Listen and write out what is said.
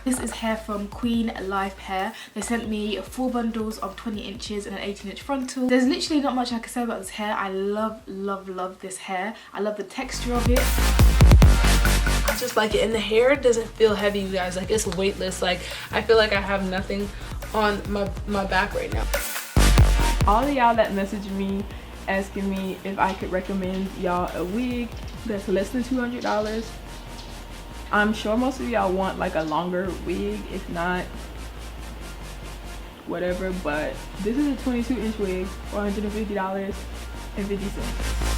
This is hair from Queen Life Hair. They sent me 4 bundles of 20 inches and an 18-inch frontal. There's literally not much I can say about this hair. I love this hair. I love the texture of it. I just like it, and the hair doesn't feel heavy, you guys. Like, it's weightless. Like, I feel like I have nothing on my back right now. All of y'all that messaged me asking me if I could recommend y'all a wig that's less than $200. I'm sure most of y'all want like a longer wig, if not whatever, but this is a 22-inch wig for $150.50.